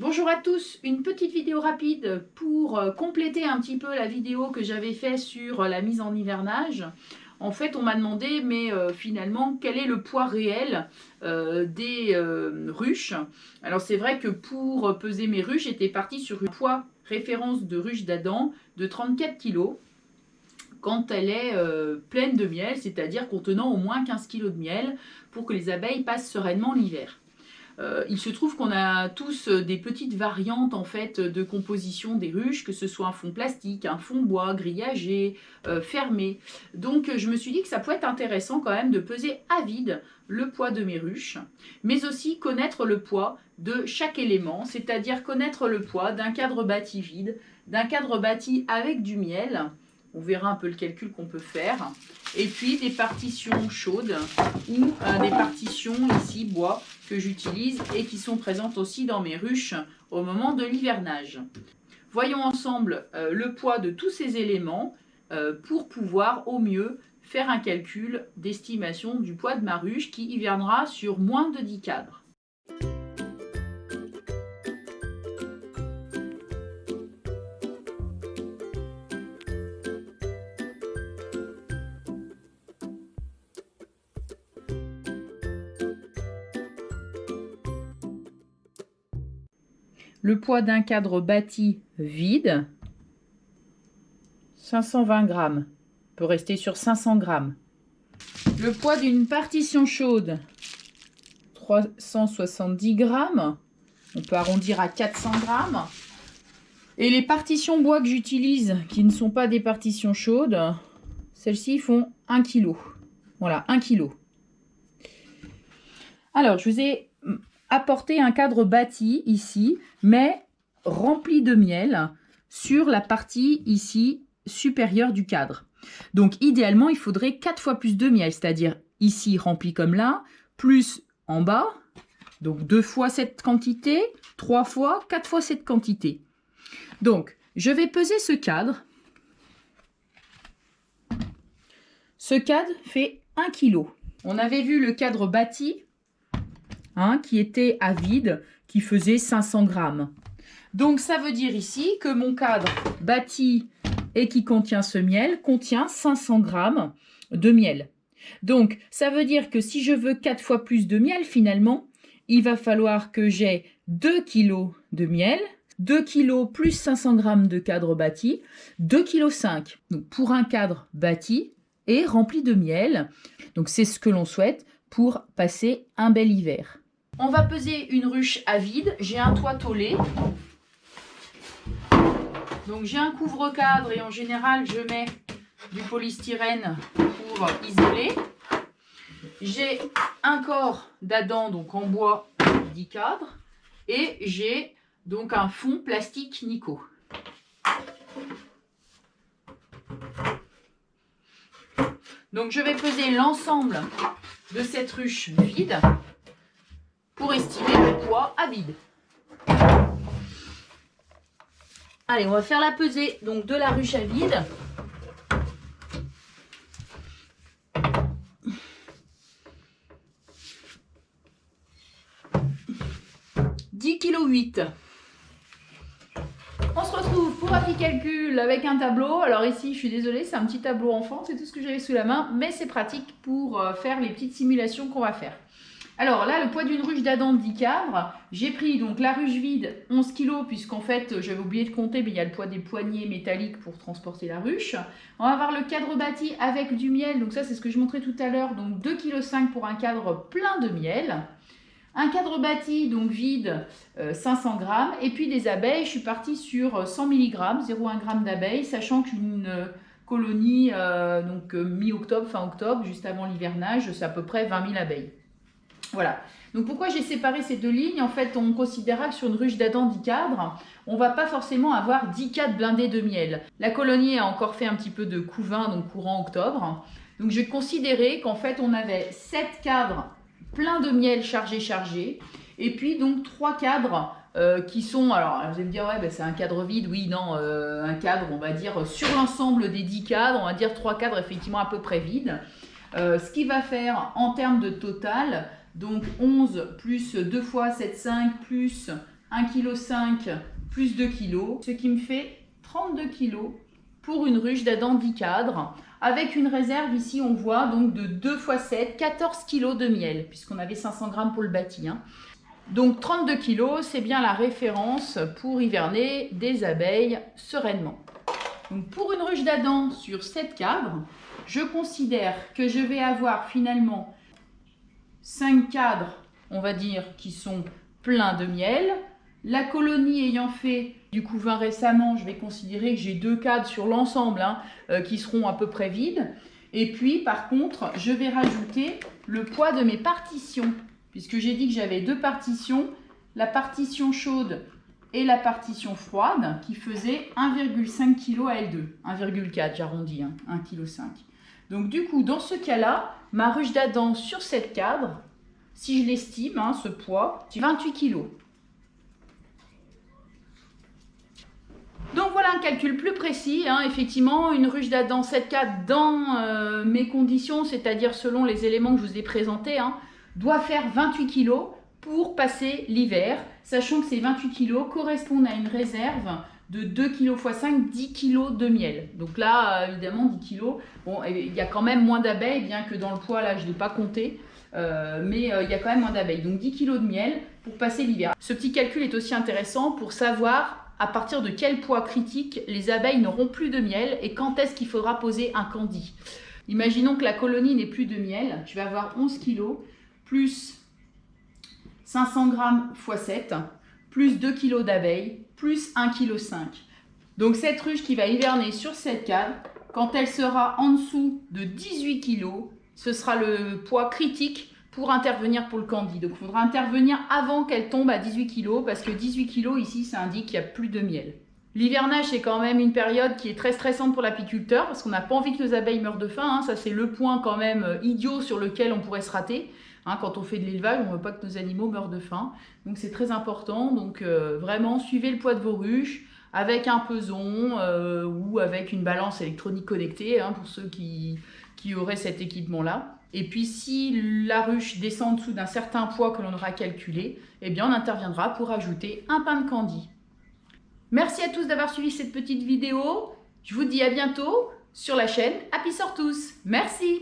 Bonjour à tous, une petite vidéo rapide pour compléter un petit peu la vidéo que j'avais faite sur la mise en hivernage. En fait, on m'a demandé, mais finalement, quel est le poids réel des ruches? Alors c'est vrai que pour peser mes ruches, j'étais partie sur un poids référence de ruche d'Adam de 34 kg quand elle est pleine de miel, c'est-à-dire contenant au moins 15 kg de miel pour que les abeilles passent sereinement l'hiver. Il se trouve qu'on a tous des petites variantes en fait de composition des ruches, que ce soit un fond plastique, un fond bois, grillagé, fermé. Donc je me suis dit que ça pouvait être intéressant quand même de peser à vide le poids de mes ruches, mais aussi connaître le poids de chaque élément, c'est-à-dire connaître le poids d'un cadre bâti vide, d'un cadre bâti avec du miel. On verra un peu le calcul qu'on peut faire. Et puis des partitions chaudes ou des partitions ici bois que j'utilise et qui sont présentes aussi dans mes ruches au moment de l'hivernage. Voyons ensemble le poids de tous ces éléments pour pouvoir au mieux faire un calcul d'estimation du poids de ma ruche qui hivernera sur moins de 10 cadres. Le poids d'un cadre bâti vide, 520 grammes. On peut rester sur 500 grammes. Le poids d'une partition chaude, 370 grammes. On peut arrondir à 400 grammes. Et les partitions bois que j'utilise, qui ne sont pas des partitions chaudes, celles-ci font 1 kg. Voilà, 1 kg. Alors, je vous ai apporté un cadre bâti ici, mais rempli de miel sur la partie ici supérieure du cadre. Donc idéalement, il faudrait 4 fois plus de miel, c'est-à-dire ici rempli comme là, plus en bas, donc 2 fois cette quantité, 3 fois, 4 fois cette quantité. Donc, je vais peser ce cadre. Ce cadre fait 1 kg. On avait vu le cadre bâti, qui était à vide, qui faisait 500 grammes. Donc ça veut dire ici que mon cadre bâti et qui contient ce miel contient 500 grammes de miel. Donc ça veut dire que si je veux 4 fois plus de miel finalement, il va falloir que j'ai 2 kg de miel, 2 kg plus 500 grammes de cadre bâti, 2,5 kg. Donc pour un cadre bâti et rempli de miel. Donc c'est ce que l'on souhaite pour passer un bel hiver. On va peser une ruche à vide. J'ai un toit tôlé. Donc j'ai un couvre-cadre et en général je mets du polystyrène pour isoler. J'ai un corps d'Adam donc en bois 10 cadres et j'ai donc un fond plastique Nico. Donc je vais peser l'ensemble de cette ruche vide pour estimer le poids à vide. Allez, on va faire la pesée donc de la ruche à vide. « 10,8 kg. On se retrouve pour un petit calcul avec un tableau. Alors ici, je suis désolée, c'est un petit tableau enfant, c'est tout ce que j'avais sous la main, mais c'est pratique pour faire les petites simulations qu'on va faire. Alors là, le poids d'une ruche d'Adam 10 cadres, j'ai pris donc la ruche vide 11 kg, puisqu'en fait, j'avais oublié de compter, mais il y a le poids des poignées métalliques pour transporter la ruche. On va avoir le cadre bâti avec du miel, donc ça c'est ce que je montrais tout à l'heure, donc 2,5 kg pour un cadre plein de miel. Un cadre bâti, donc vide, 500 grammes. Et puis des abeilles, je suis partie sur 100 mg, 0,1 g d'abeilles, sachant qu'une colonie, donc mi-octobre, fin octobre, juste avant l'hivernage, c'est à peu près 20 000 abeilles. Voilà. Donc pourquoi j'ai séparé ces deux lignes? En fait, on considérera que sur une ruche d'Adam 10 cadres, on ne va pas forcément avoir 10 cadres blindés de miel. La colonie a encore fait un petit peu de couvain, donc courant octobre. Donc j'ai considéré qu'en fait, on avait 7 cadres plein de miel chargé, et puis donc 3 cadres qui sont, alors vous allez me dire, ouais, ben, c'est un cadre vide, oui, non, un cadre, on va dire, sur l'ensemble des 10 cadres, on va dire 3 cadres effectivement à peu près vides. Ce qui va faire en termes de total, donc 11 plus 2 fois 7,5 plus 1,5 kg plus 2 kg, ce qui me fait 32 kg pour une ruche d'Adam 10 cadres, avec une réserve ici, on voit, donc de 2 x 7, 14 kg de miel, puisqu'on avait 500 g pour le bâti. Donc 32 kg, c'est bien la référence pour hiverner des abeilles sereinement. Donc pour une ruche d'Adam sur 7 cadres, je considère que je vais avoir finalement 5 cadres, on va dire, qui sont pleins de miel. La colonie ayant fait du couvain récemment, je vais considérer que j'ai 2 cadres sur l'ensemble qui seront à peu près vides. Et puis par contre, je vais rajouter le poids de mes partitions, puisque j'ai dit que j'avais 2 partitions, la partition chaude et la partition froide, qui faisait 1,5 kg à L2. 1,4, j'arrondis, 1,5 kg. Donc du coup, dans ce cas-là, ma ruche d'Adam sur 7 cadres, si je l'estime, ce poids, c'est 28 kg. Donc voilà un calcul plus précis. Effectivement, une ruche d'Adam 7 cadres dans mes conditions, c'est-à-dire selon les éléments que je vous ai présentés, doit faire 28 kg pour passer l'hiver, sachant que ces 28 kg correspondent à une réserve de 2 kg x 5, 10 kg de miel. Donc là, évidemment, 10 kg, bon, il y a quand même moins d'abeilles, bien que dans le poids, là, je ne l'ai pas compté, mais il y a quand même moins d'abeilles. Donc 10 kg de miel pour passer l'hiver. Ce petit calcul est aussi intéressant pour savoir à partir de quel poids critique les abeilles n'auront plus de miel et quand est-ce qu'il faudra poser un candi. Imaginons que la colonie n'ait plus de miel, tu vas avoir 11 kg plus 500 g x 7, plus 2 kg d'abeilles, plus 1,5 kg. Donc cette ruche qui va hiverner sur 7 cadres, quand elle sera en dessous de 18 kg, ce sera le poids critique pour intervenir pour le candi. Donc il faudra intervenir avant qu'elle tombe à 18 kg, parce que 18 kg ici, ça indique qu'il n'y a plus de miel. L'hivernage, c'est quand même une période qui est très stressante pour l'apiculteur, parce qu'on n'a pas envie que nos abeilles meurent de faim. Ça, c'est le point quand même idiot sur lequel on pourrait se rater. Quand on fait de l'élevage, on ne veut pas que nos animaux meurent de faim. Donc c'est très important. Donc vraiment, suivez le poids de vos ruches avec un peson ou avec une balance électronique connectée, pour ceux qui auraient cet équipement-là. Et puis si la ruche descend en dessous d'un certain poids que l'on aura calculé, eh bien on interviendra pour ajouter un pain de candi. Merci à tous d'avoir suivi cette petite vidéo. Je vous dis à bientôt sur la chaîne Apisortus. Merci.